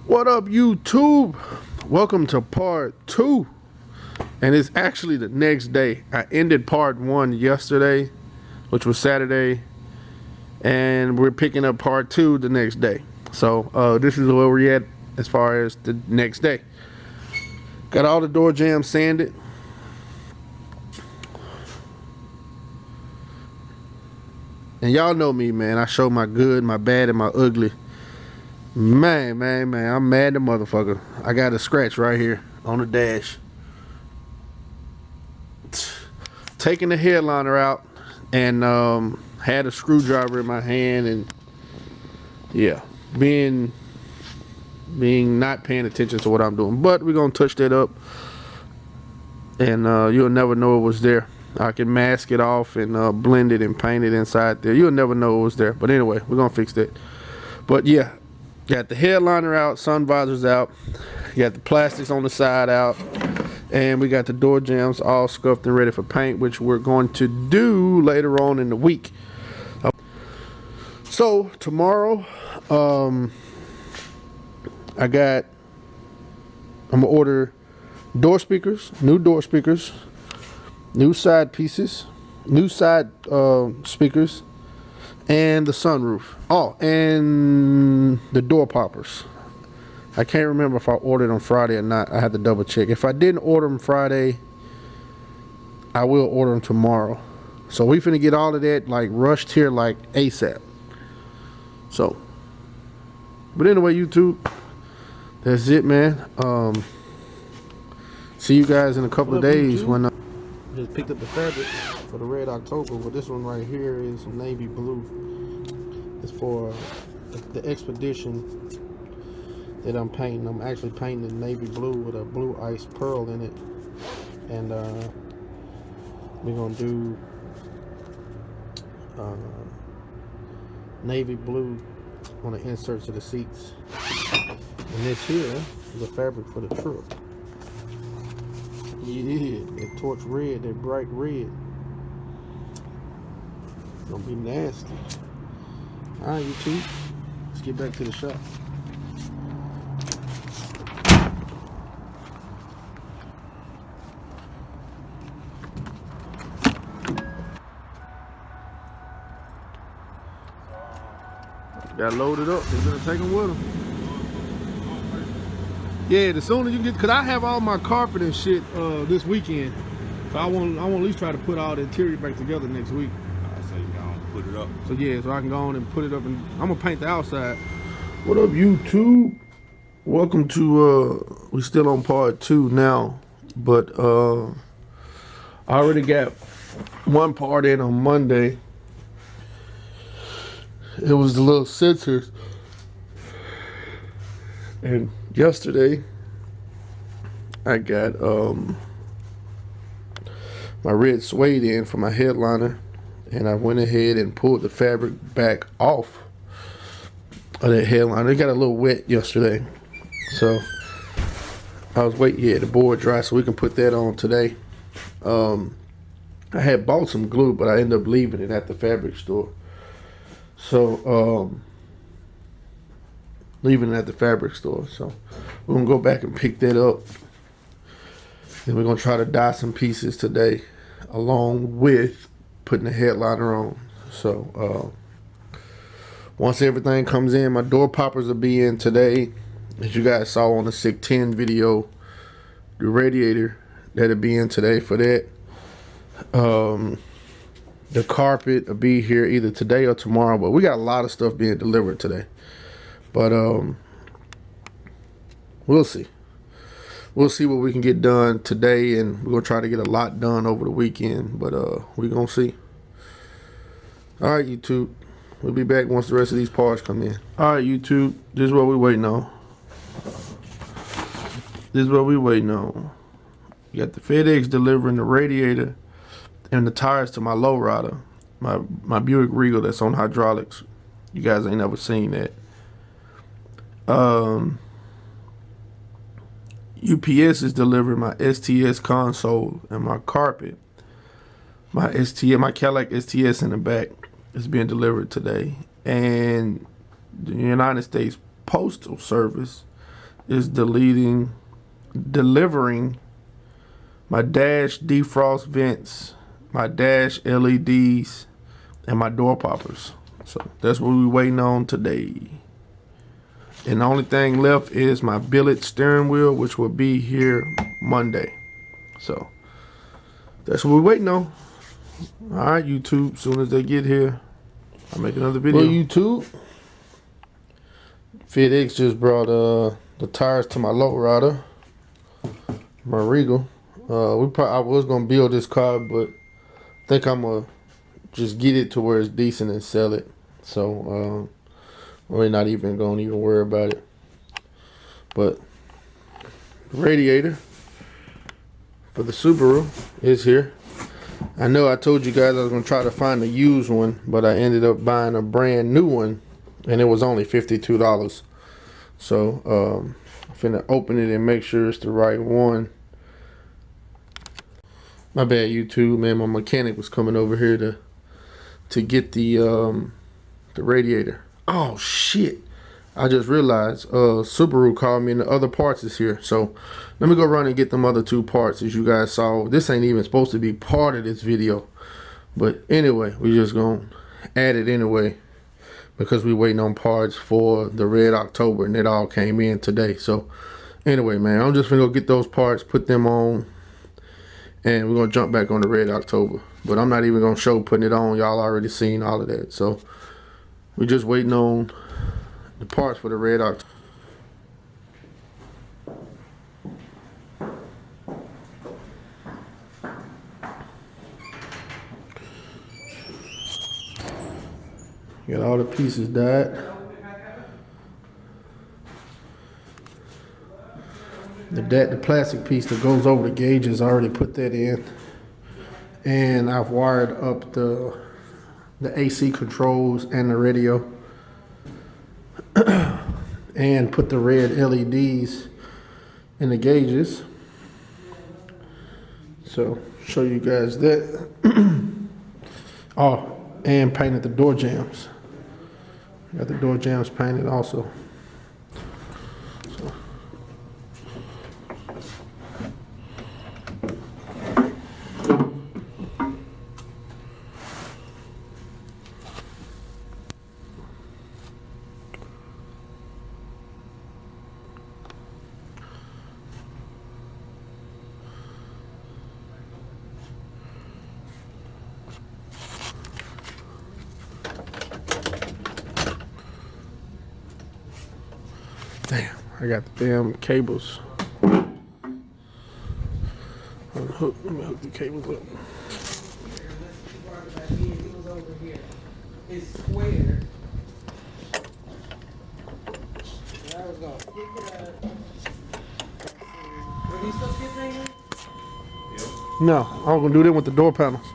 What up, YouTube? Welcome to part 2. And it's actually the next day. I ended part 1 yesterday, which was Saturday. And we're picking up part 2 the next day. So this is where we're at as far as the next day. Got all the door jambs sanded. And y'all know me, man. I show my good, my bad, and my ugly. Man, I'm mad the motherfucker. I got a scratch right here on the dash. Taking the headliner out and had a screwdriver in my hand, and yeah, being not paying attention to what I'm doing. But we're gonna touch that up, and you'll never know it was there. I can mask it off and blend it and paint it inside there. You'll never know it was there. But anyway, we're gonna fix that. But yeah, got the headliner out, sun visors out, got the plastics on the side out, and we got the door jambs all scuffed and ready for paint, which we're going to do later on in the week. So tomorrow, I'm gonna order door speakers, new side pieces, new side speakers, and the sunroof. Oh, and the door poppers. I can't remember if I ordered them Friday or not. I had to double check. If I didn't order them Friday, I will order them tomorrow. So we finna get all of that like rushed here like ASAP. So, but anyway, YouTube, that's it, man. See you guys in a couple of days when just picked up the fabric for the Red October. But this one right here is navy blue. It's for the expedition that I'm painting. I'm actually painting in navy blue with a blue ice pearl in it, and we're gonna do navy blue on the inserts of the seats. And this here is the fabric for the truck. Yeah, that torch red, that bright red. It's gonna be nasty. Alright, YouTube, let's get back to the shop. Got loaded up. They're gonna take them with them. Yeah, the sooner you get, cause I have all my carpet and shit this weekend, so I want at least try to put all the interior back together next week. So you gonna put it up. So yeah, so I can go on and put it up, and I'm gonna paint the outside. What up, YouTube? Welcome to we still on part 2 now, but I already got one part in on Monday. It was the little sensors, and yesterday I got my red suede in for my headliner, and I went ahead and pulled the fabric back off of that headliner. It got a little wet yesterday, so I was waiting the board dry so we can put that on today. I had bought some glue, but I ended up leaving it at the fabric store. So leaving it at the fabric store. So we're gonna go back and pick that up. Then we're gonna try to dye some pieces today, along with putting the headliner on. So once everything comes in, my door poppers will be in today. As you guys saw on the 610 video, the radiator that'll be in today for that. The carpet will be here either today or tomorrow, but we got a lot of stuff being delivered today. But we'll see. We'll see what we can get done today, and we're gonna try to get a lot done over the weekend. But we're gonna see. All right, YouTube. We'll be back once the rest of these parts come in. All right, YouTube. This is what we're waiting on. You got the FedEx delivering the radiator and the tires to my lowrider, my Buick Regal that's on hydraulics. You guys ain't never seen that. UPS is delivering my STS console and my carpet. My Cadillac STS in the back is being delivered today. And the United States Postal Service is delivering my dash defrost vents, my dash LEDs, and my door poppers. So that's what we're waiting on today. And the only thing left is my billet steering wheel, which will be here Monday. So that's what we're waiting on. All right, YouTube. As soon as they get here, I'll make another video. Well, YouTube, FedEx just brought the tires to my lowrider, my Regal. I was gonna build this car, but I think I'm gonna just get it to where it's decent and sell it. So we're not even gonna worry about it. But the radiator for the Subaru is here. I know I told you guys I was gonna try to find a used one, but I ended up buying a brand new one, and it was only $52. So I'm finna open it and make sure it's the right one. My bad, YouTube, man. My mechanic was coming over here to get the radiator. Oh shit! I just realized Subaru called me and the other parts is here. So let me go run and get them other two parts. As you guys saw, this ain't even supposed to be part of this video, but anyway, we just gonna add it anyway because we waiting on parts for the Red October, and it all came in today. So anyway, man, I'm just gonna go get those parts, put them on, and we're gonna jump back on the Red October. But I'm not even gonna show putting it on. Y'all already seen all of that. So we're just waiting on the parts for the Red October. Got all the pieces dyed. The plastic piece that goes over the gauges, I already put that in. And I've wired up the AC controls and the radio. And put the red LEDs in the gauges. So show you guys that. Oh, and painted the door jambs. Got the door jambs painted also. So. Damn, I got the damn cables. Unhook, let me hook the cables up. It's square. I was gonna pick it up. Were these supposed to get painted? No, I was gonna do that with the door panels.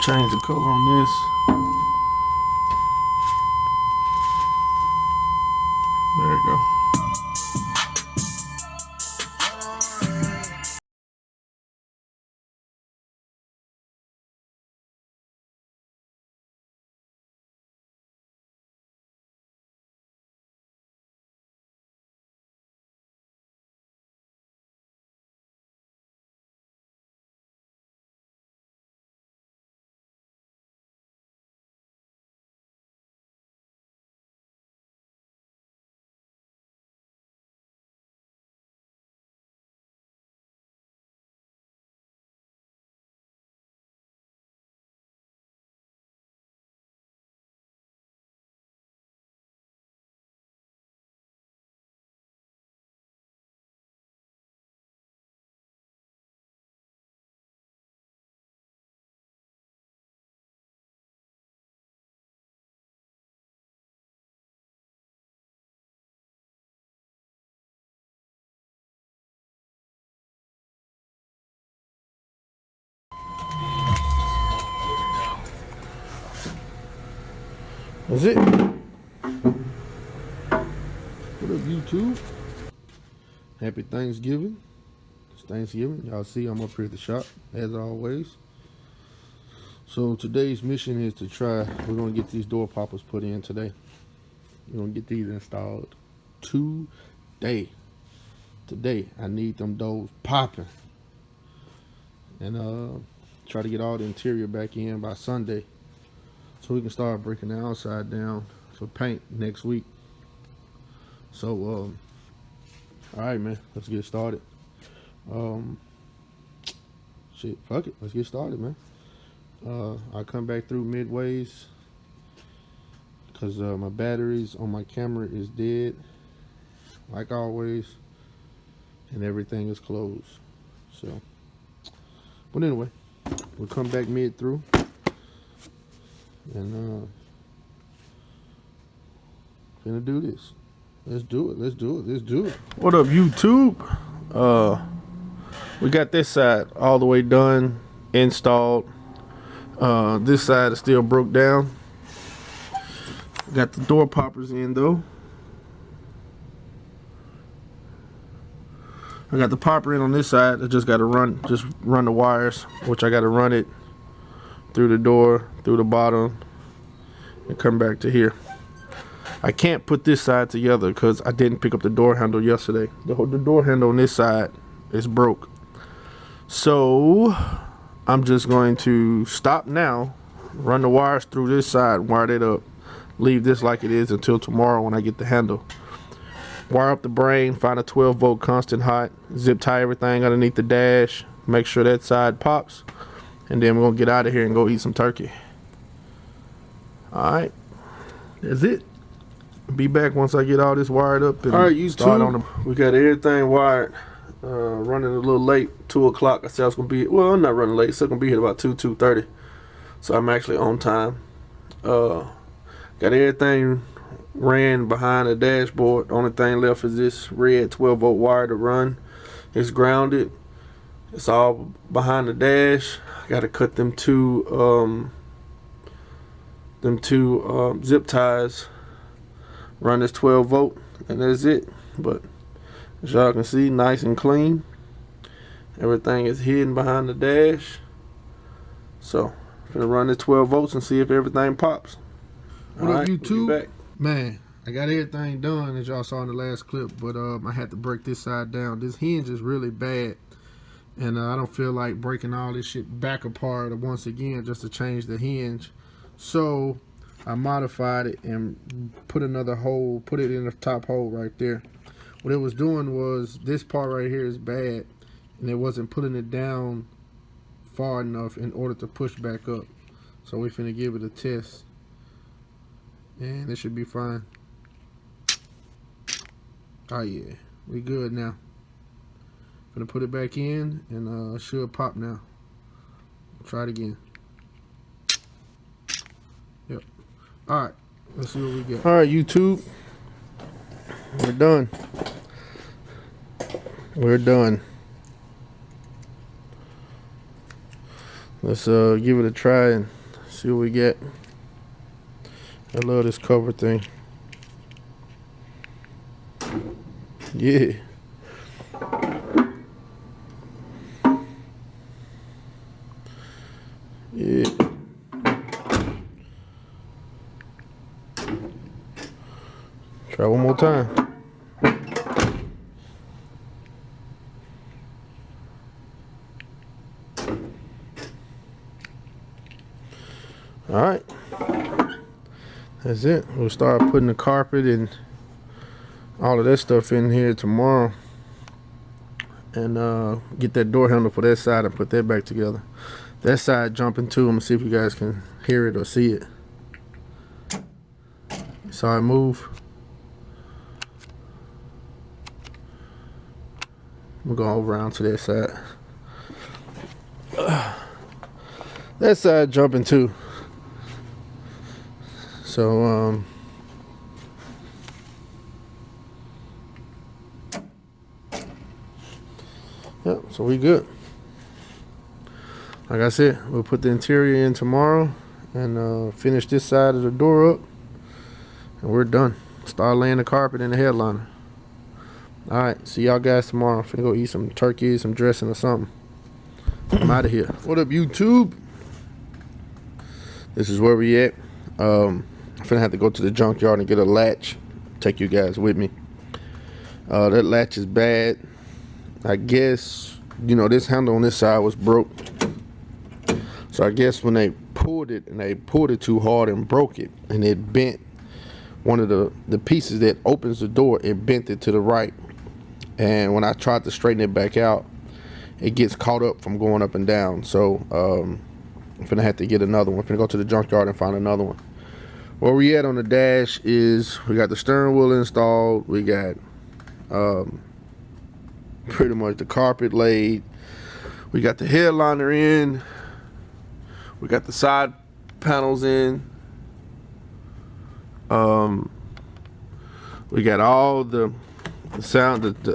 Change the color on this. There you go. That's it. What up, YouTube? Happy Thanksgiving. It's Thanksgiving. Y'all see I'm up here at the shop, as always. So today's mission is to try, we're going to get these door poppers put in today. We're going to get these installed today. Today, I need them doors popping. And try to get all the interior back in by Sunday, so we can start breaking the outside down for paint next week. So, alright, man, let's get started. Shit, fuck it, let's get started, man. I'll come back through midways because my batteries on my camera is dead, like always, and everything is closed. So, but anyway, we'll come back mid through. And gonna do this. Let's do it. Let's do it. Let's do it. What up, YouTube? We got this side all the way done, installed. This side is still broke down. Got the door poppers in though. I got the popper in on this side. I just got to run the wires, which I got to run it through the door, through the bottom, and come back to here. I can't put this side together because I didn't pick up the door handle yesterday. The door handle on this side is broke. So I'm just going to stop now, run the wires through this side, wire it up, leave this like it is until tomorrow when I get the handle. Wire up the brain, find a 12-volt constant hot, zip tie everything underneath the dash, make sure that side pops, and then we're gonna get out of here and go eat some turkey. Alright, that's it. Be back once I get all this wired up. Alright, YouTube, we got everything wired. Running a little late, 2 o'clock. I said I was gonna be, well, I'm not running late, so I'm gonna be here about 2:30. So I'm actually on time. Got everything ran behind the dashboard. The only thing left is this red 12-volt wire to run. It's grounded. It's all behind the dash. I gotta cut them two zip ties, run this 12-volt, and that's it. But as y'all can see, nice and clean. Everything is hidden behind the dash. So I'm gonna run this 12 volts and see if everything pops. What up, Alright, YouTube? we'll be back. Man, I got everything done as y'all saw in the last clip, but I had to break this side down. This hinge is really bad, and I don't feel like breaking all this shit back apart once again just to change the hinge. So I modified it and put another hole, put it in the top hole right there. What it was doing was, this part right here is bad, and it wasn't putting it down far enough in order to push back up. So we finna give it a test, and it should be fine. Oh yeah, we good now. Gonna put it back in, and should pop now. Try it again. Yep. All right, let's see what we get. All right, YouTube, we're done. We're done. Let's give it a try and see what we get. I love this cover thing. Yeah. Yeah. Try one more time. All right. That's it. We'll start putting the carpet and all of that stuff in here tomorrow, and get that door handle for that side and put that back together. That side jumping too. I'm gonna see if you guys can hear it or see it. Saw it move. We're going over around to that side. That side jumping too. So yep, so we good. Like I said, we'll put the interior in tomorrow and finish this side of the door up. and we're done. Start laying the carpet in the headliner. Alright, see y'all guys tomorrow. I'm finna go eat some turkey, some dressing or something. I'm out of here. What up, YouTube? This is where we at. I'm finna have to go to the junkyard and get a latch. Take you guys with me. That latch is bad. I guess, you know, this handle on this side was broke. So I guess when they pulled it, and they pulled it too hard and broke it, and it bent one of the pieces that opens the door, it bent it to the right. And when I tried to straighten it back out, it gets caught up from going up and down. So I'm finna have to get another one. I'm finna go to the junkyard and find another one. Where we at on the dash is we got the steering wheel installed. We got pretty much the carpet laid. We got the headliner in. We got the side panels in. We got all the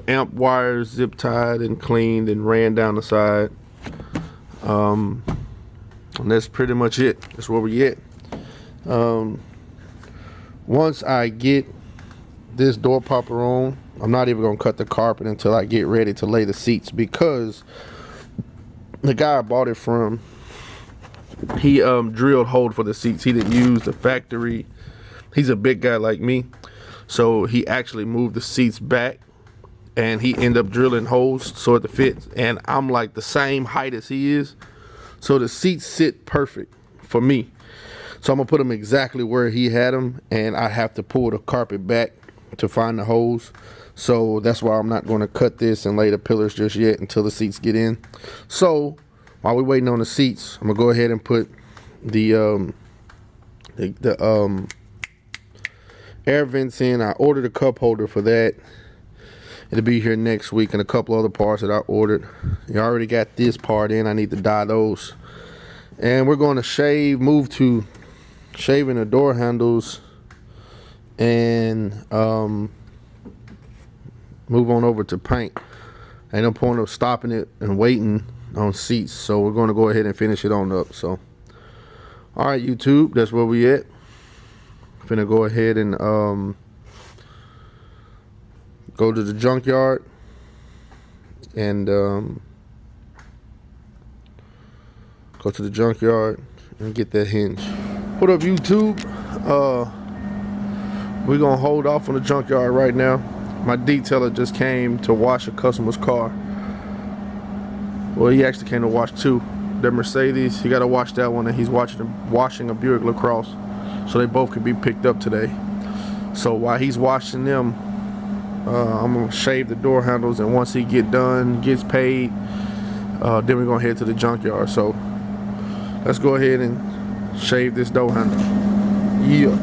amp wires zip tied and cleaned and ran down the side. And that's pretty much it. That's where we at. Once I get this door popper on, I'm not even gonna cut the carpet until I get ready to lay the seats, because the guy I bought it from, he drilled hole for the seats. He didn't use the factory. He's a big guy like me, so he actually moved the seats back, and he ended up drilling holes so it fits. And I'm like the same height as he is, so the seats sit perfect for me. So I'm gonna put them exactly where he had them, and I have to pull the carpet back to find the holes. So that's why I'm not gonna cut this and lay the pillars just yet until the seats get in. So while we're waiting on the seats, I'm gonna go ahead and put the air vents in. I ordered a cup holder for that. It'll be here next week, and a couple other parts that I ordered. You already got this part in. I need to dye those. And we're going to move to shaving the door handles, and move on over to paint. Ain't no point of stopping it and waiting on seats, so we're going to go ahead and finish it on up. So all right, YouTube, that's where we at. Finna go ahead and go to the junkyard and go to the junkyard and get that hinge. What up, YouTube? We're gonna hold off on the junkyard right now. My detailer just came to wash a customer's car. Well, he actually came to wash two. The Mercedes, he got to wash that one, and he's washing a Buick LaCrosse, so they both can be picked up today. So while he's washing them, I'm gonna shave the door handles, and once he gets paid, then we're gonna head to the junkyard. So let's go ahead and shave this door handle. Yeah.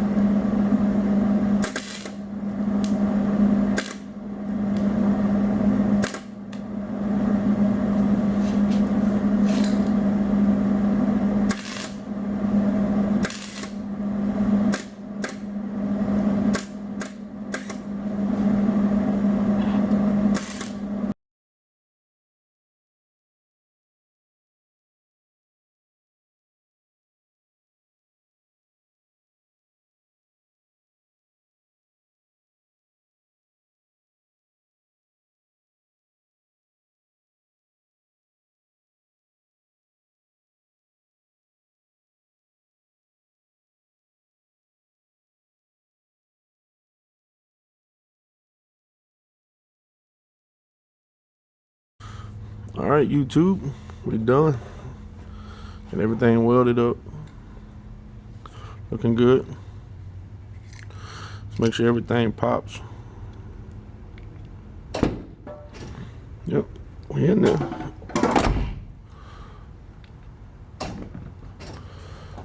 All right, YouTube, we done. Got everything welded up. Looking good. Let's make sure everything pops. Yep, we in there.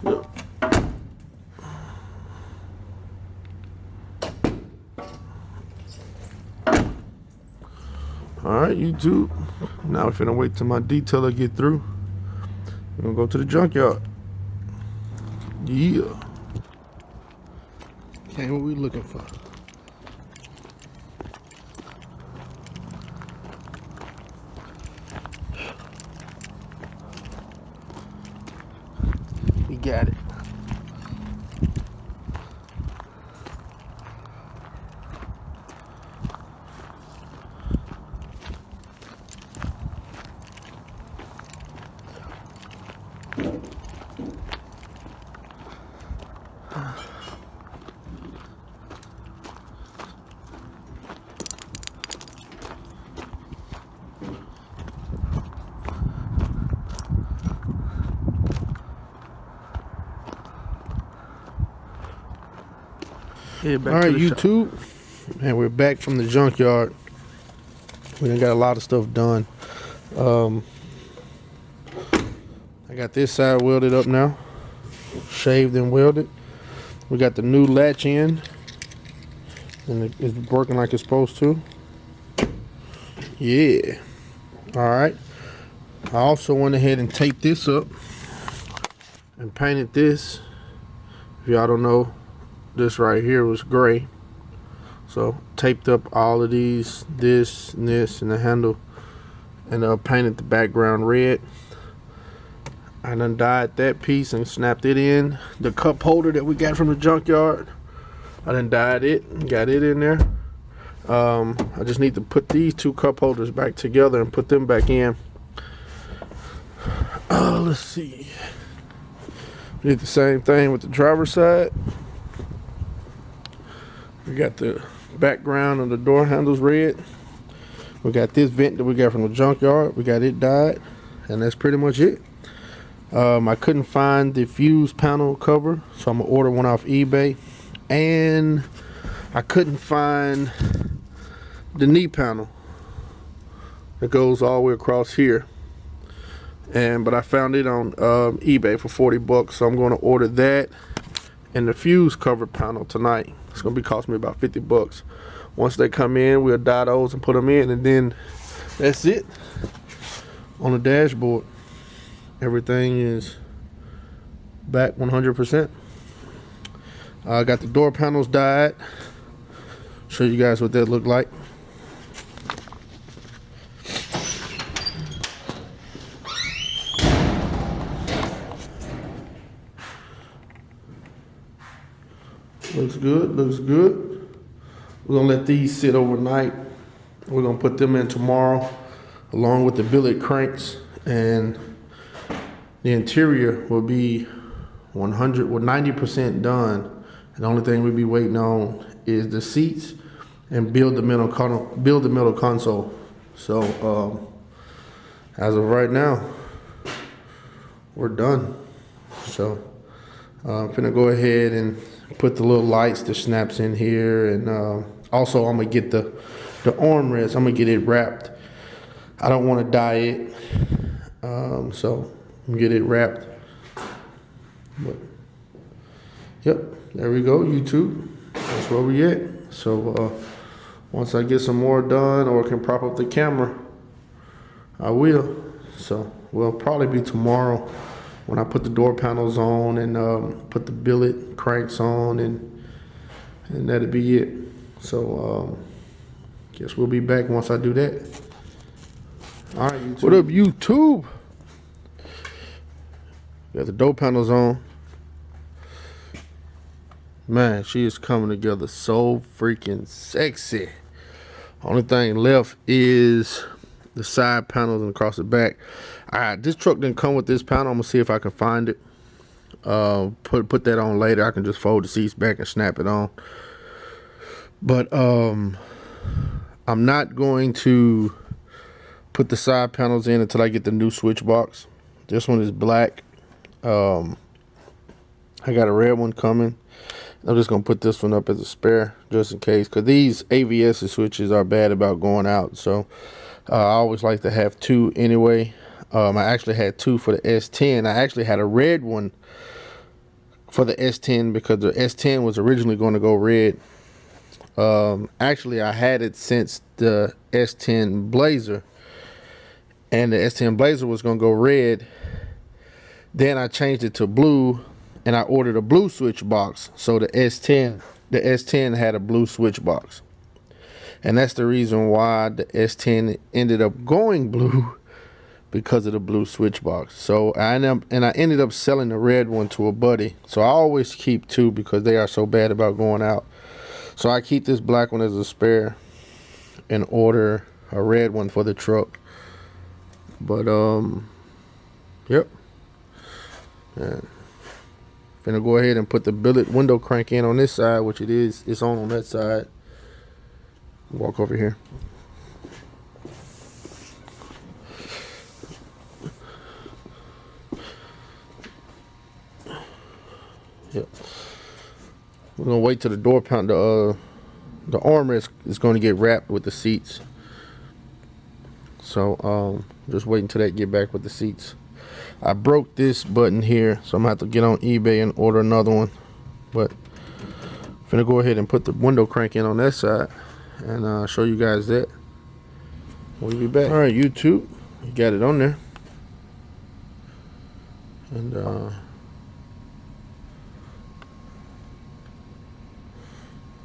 Yep. All right, YouTube. Now we're finna wait till my detailer get through. We're gonna go to the junkyard. Yeah. Okay, what we looking for? We got it. Head back All right, to the shop. YouTube. And we're back from the junkyard. We done got a lot of stuff done. I got this side welded up now. Shaved and welded. We got the new latch in. And it's working like it's supposed to. Yeah. Alright. I also went ahead and taped this up. And painted this. If y'all don't know, this right here was gray. So taped up all of these, this and this, and the handle, and painted the background red. I done dyed that piece and snapped it in. The cup holder that we got from the junkyard, I done dyed it and got it in there. I just need to put these two cup holders back together and put them back in. Let's see. We did the same thing with the driver's side. We got the background of the door handles red. We got this vent that we got from the junkyard. We got it dyed, and that's pretty much it. I couldn't find the fuse panel cover, so I'm gonna order one off eBay. And I couldn't find the knee panel that goes all the way across here. But I found it on eBay for 40 bucks, so I'm going to order that and the fuse cover panel tonight. It's going to be costing me about 50 bucks. Once they come in, we'll dye those and put them in, and then that's it on the dashboard. Everything is back 100%. I got the door panels dyed. Show you guys what that looked like. Looks good, looks good. We're gonna let these sit overnight. We're gonna put them in tomorrow along with the billet cranks, and the interior will be 90% done. And the only thing we'll be waiting on is the seats and build the middle console. So as of right now, we're done. So I'm gonna go ahead and put the little lights, the snaps in here, and also I'm gonna get the armrest. I'm gonna get it wrapped. I don't want to dye it, so I'm gonna get it wrapped. But yep, there we go, YouTube. That's where we at. So once I get some more done or can prop up the camera, I will. So will probably be tomorrow when I put the door panels on and put the billet cranks on, and that'll be it. So guess we'll be back once I do that. All right, YouTube. What up, YouTube? Got the door panels on. Man, she is coming together so freaking sexy. Only thing left is the side panels and across the back. All right, this truck didn't come with this panel. I'm gonna see if I can find it. Put that on later. I can just fold the seats back and snap it on. But I'm not going to put the side panels in until I get the new switch box. This one is black. I got a red one coming. I'm just gonna put this one up as a spare just in case, because these AVS switches are bad about going out. So I always like to have two anyway. I actually had two for the S10. I actually had a red one for the S10 because the S10 was originally going to go red. Actually, I had it since the S10 Blazer, and the S10 Blazer was going to go red. Then I changed it to blue, and I ordered a blue switch box. So the S10 had a blue switch box, and that's the reason why the S10 ended up going blue, because of the blue switch box. So I ended up selling the red one to a buddy. So I always keep two because they are so bad about going out. So I keep this black one as a spare and order a red one for the truck. But yep. And finna go ahead and put the billet window crank in on this side, which it is. It's on that side. Walk over here. Yep. We're gonna wait till the door pound. The armor is going to get wrapped with the seats. So just waiting until that get back with the seats. I broke this button here, so I'm gonna have to get on eBay and order another one. But I'm gonna go ahead and put the window crank in on that side and show you guys that. We'll be back. All right, YouTube, you got it on there, and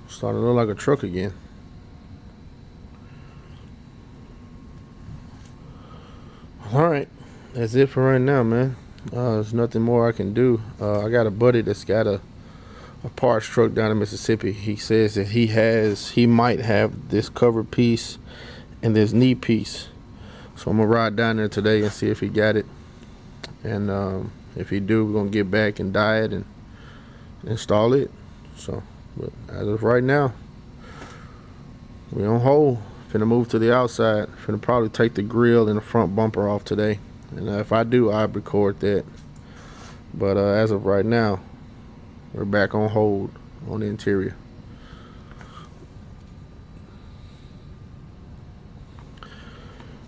starting to look like a truck again. All right, that's it for right now, man. There's nothing more I can do. I got a buddy that's got a parts truck down in Mississippi. He says that he might have this cover piece and this knee piece. So I'm gonna ride down there today and see if he got it. And if he do, we're gonna get back and dye it and install it. So, but as of right now, we on hold. Finna move to the outside. Finna probably take the grill and the front bumper off today. And if I do, I'll record that. But as of right now, we're back on hold on the interior.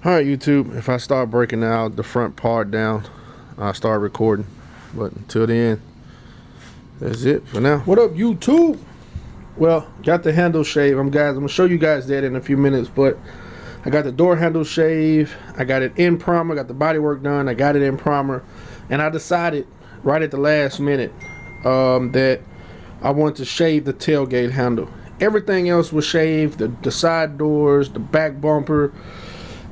Alright, YouTube, if I start breaking out the front part down, I'll start recording. But until then, that's it for now. What up, YouTube? Well, got the handle shave. I'm gonna show you guys that in a few minutes, but I got the door handle shave. I got it in primer. Got the body work done. I got it in primer, and I decided right at the last minute that I want to shave the tailgate handle. Everything else was shaved, the side doors, the back bumper,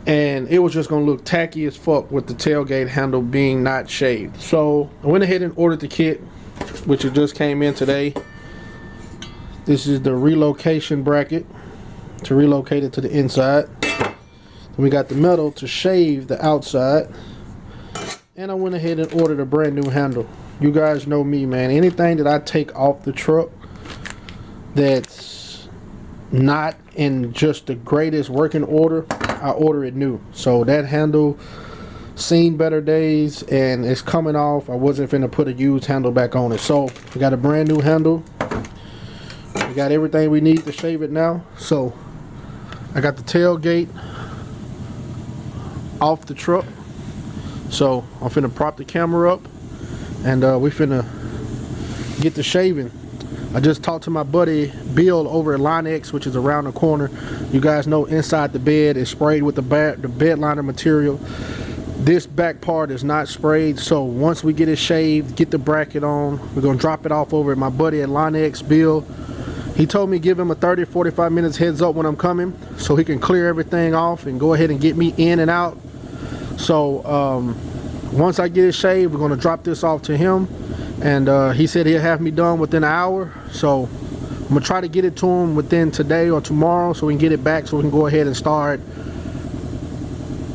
and it was just gonna look tacky as fuck with the tailgate handle being not shaved. So I went ahead and ordered the kit, which it just came in today. This is the relocation bracket to relocate it to the inside. We got the metal to shave the outside. And I went ahead and ordered a brand new handle. You guys know me, man. Anything that I take off the truck that's not in just the greatest working order, I order it new. So that handle seen better days and it's coming off. I wasn't finna put a used handle back on it. So we got a brand new handle. We got everything we need to shave it now. So I got the tailgate off the truck. So I'm finna prop the camera up and we finna get the shaving. I just talked to my buddy Bill over at Line X, which is around the corner. You guys know inside the bed is sprayed with the bed liner material. This back part is not sprayed, so once we get it shaved, get the bracket on, we're gonna drop it off over at my buddy at Line X, Bill. He told me give him a 30-45 minutes heads up when I'm coming so he can clear everything off and go ahead and get me in and out. So once I get it shaved, we're gonna drop this off to him, and he said he'll have me done within an hour. So I'm gonna try to get it to him within today or tomorrow so we can get it back so we can go ahead and start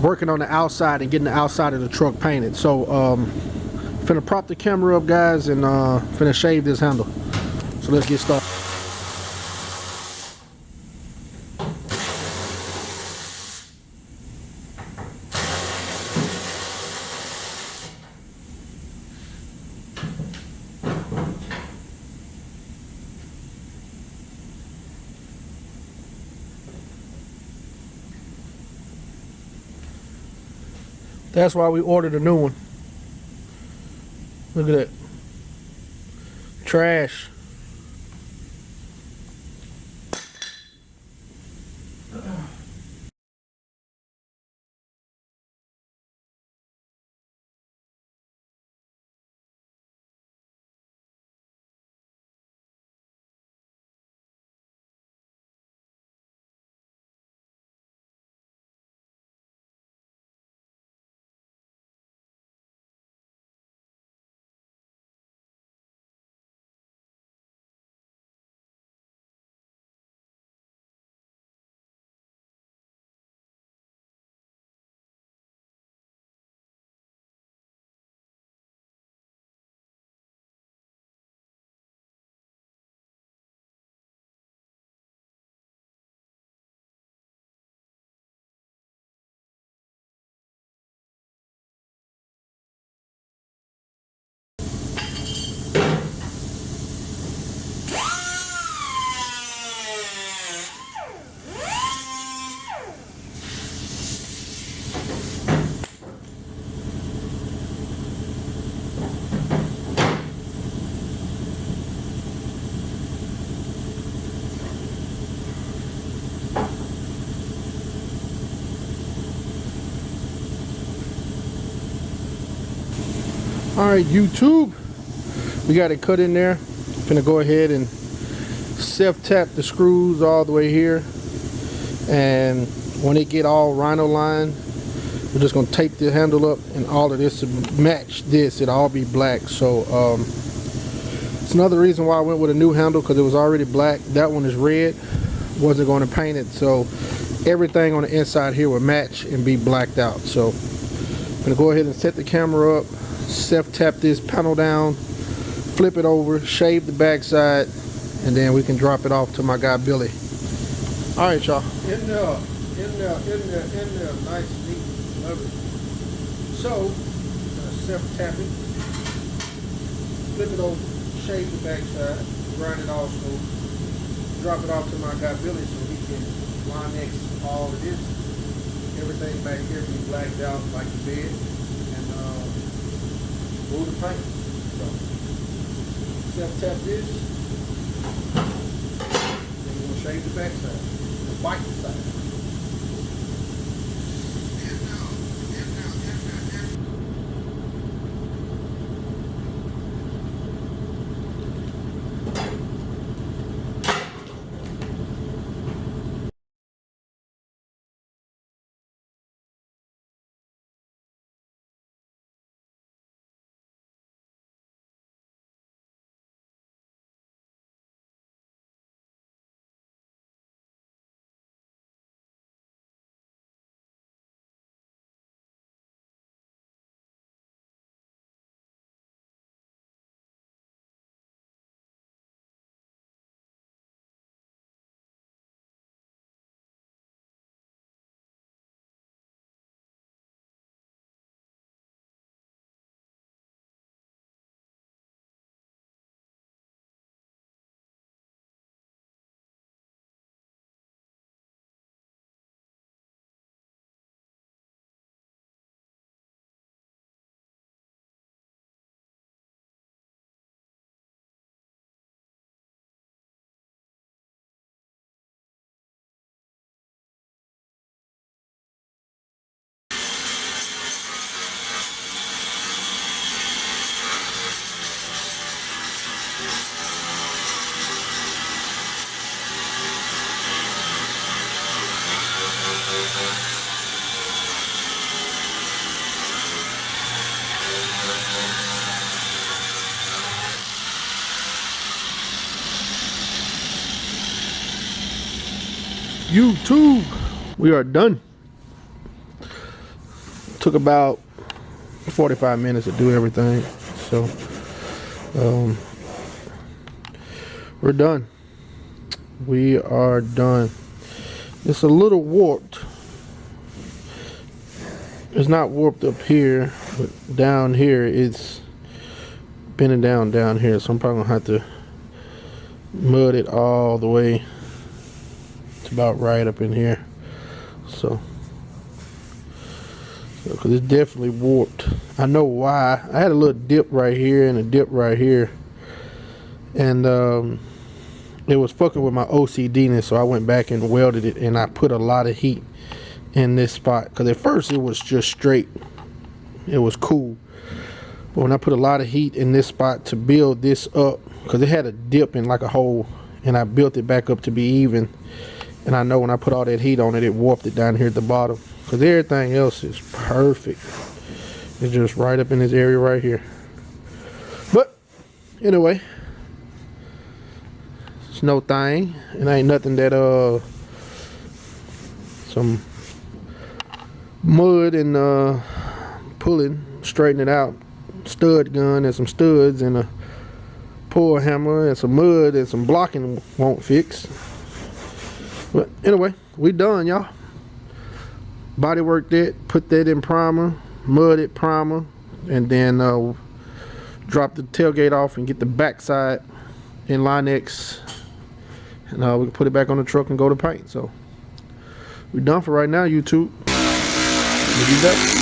working on the outside and getting the outside of the truck painted. So finna prop the camera up, guys, and finna shave this handle. So let's get started. That's why we ordered a new one. Look at that. Trash. Alright, YouTube, we got it cut in there. Gonna go ahead and self-tap the screws all the way here, and when it get all rhino lined, we're just gonna tape the handle up, and all of this to match this. It'll all be black. So it's another reason why I went with a new handle, because it was already black. That one is red. Wasn't going to paint it, so everything on the inside here will match and be blacked out. So I'm gonna go ahead and set the camera up, self-tap this panel down, flip it over, shave the backside, and then we can drop it off to my guy Billy. All right, y'all. In there, nice, neat, lovely. So I'm gonna self-tap it, flip it over, shave the backside, grind it all smooth, drop it off to my guy Billy so he can line next all of this. Everything back here be blacked out like the bed, and move the paint. So self-tap this, then we're gonna shave the backside, the white side. YouTube, we are done. Took about 45 minutes to do everything, so we're done. We are done. It's a little warped. It's not warped up here, but down here it's bending down here, so I'm probably gonna have to mud it all the way. About right up in here, so because it's definitely warped. I know why. I had a little dip right here and a dip right here, and it was fucking with my OCD-ness, so I went back and welded it, and I put a lot of heat in this spot, because at first it was just straight, it was cool, but when I put a lot of heat in this spot to build this up, because it had a dip in like a hole, and I built it back up to be even. And I know when I put all that heat on it, it warped it down here at the bottom. Because everything else is perfect. It's just right up in this area right here. But, anyway. It's no thing. It ain't nothing that, some mud and, pulling, straighten it out. Stud gun and some studs and a pull hammer and some mud and some blocking won't fix. But anyway, we done, y'all. Body worked it, put that in primer, mud it primer, and then drop the tailgate off and get the backside in Linex, and we can put it back on the truck and go to paint. So we're done for right now, YouTube. We'll be back.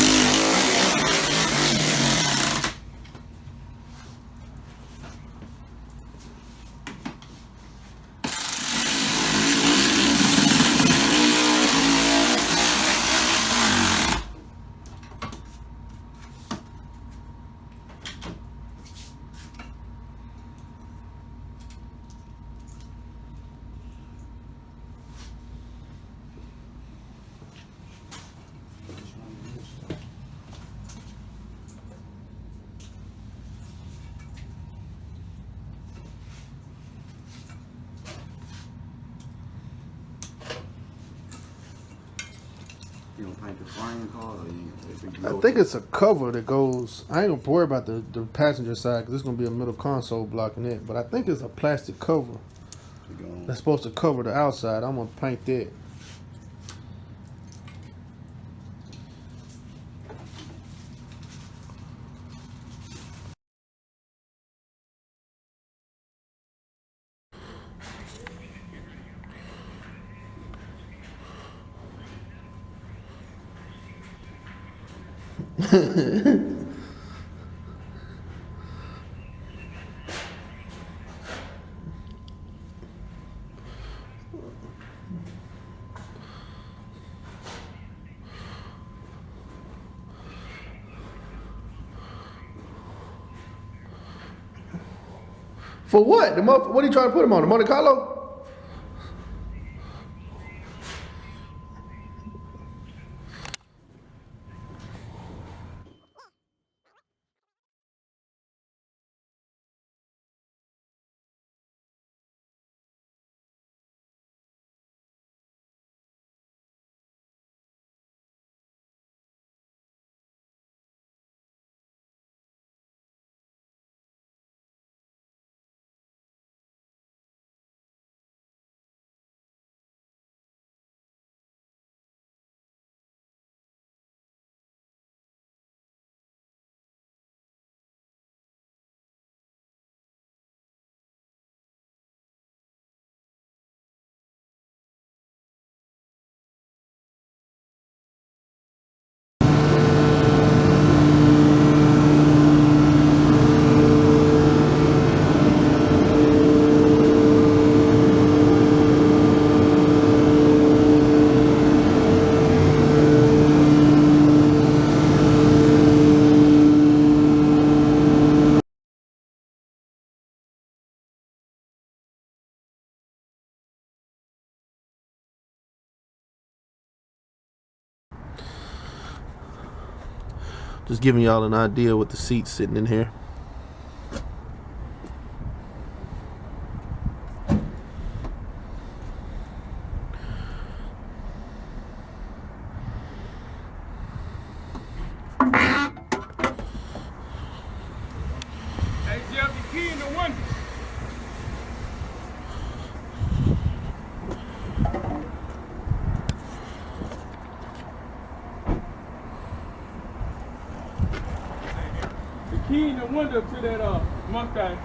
paint the frame card, or you? If it I go think to- it's a cover that goes. I ain't gonna worry about the passenger side because it's gonna be a middle console blocking it. But I think it's a plastic cover it go on. that's supposed to cover the outside. I'm gonna paint that. For what? What are you trying to put him on? The Monte Carlo? Just giving y'all an idea with the seats sitting in here. Hey, Jeff, the key in the window. The key in the window to that Mustang.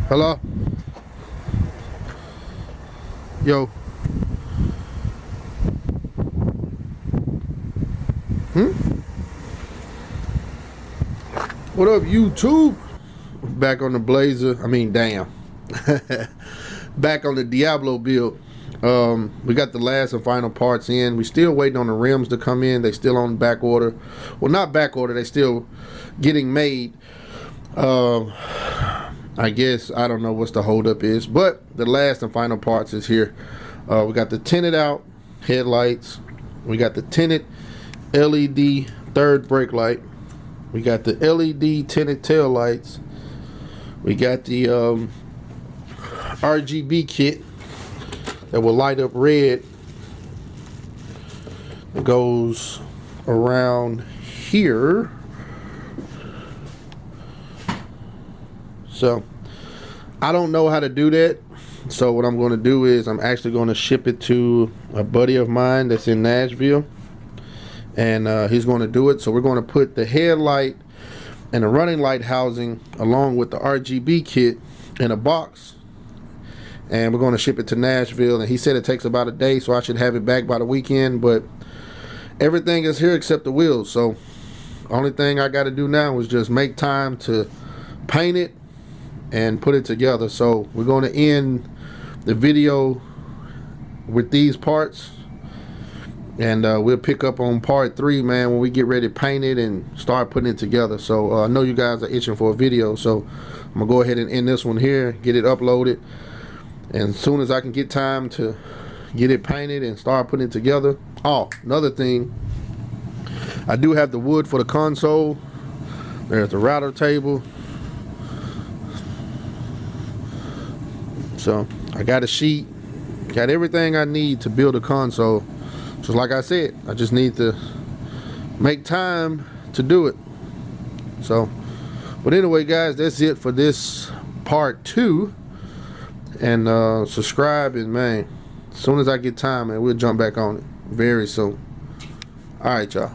Hello? Yo. What up, YouTube? Back on the Blazer. I mean, damn. Back on the Diablo build. We got the last and final parts in. We still waiting on the rims to come in. They still on back order. Well, not back order. They still getting made. I guess I don't know what's the holdup is, but the last and final parts is here. We got the tinted out headlights. We got the tinted LED third brake light. We got the LED tinted tail lights. We got the RGB kit that will light up red. It goes around here. So I don't know how to do that. So what I'm going to do is I'm actually going to ship it to a buddy of mine that's in Nashville, and he's going to do it. So we're going to put the headlight and the running light housing along with the RGB kit in a box, and we're going to ship it to Nashville. And he said it takes about a day, so I should have it back by the weekend. But everything is here except the wheels. So only thing I got to do now is just make time to paint it and put it together. So we're going to end the video with these parts, and we'll pick up on part 3, man, when we get ready to paint it and start putting it together. So I know you guys are itching for a video, so I'm gonna go ahead and end this one here, get it uploaded, and as soon as I can get time to get it painted and start putting it together. Oh, another thing, I do have the wood for the console. There's the router table. So I got a sheet, got everything I need to build a console. Just like I said, I just need to make time to do it. So, but anyway, guys, that's it for this part 2. And subscribe, and man, as soon as I get time, man, we'll jump back on it very soon. All right, y'all.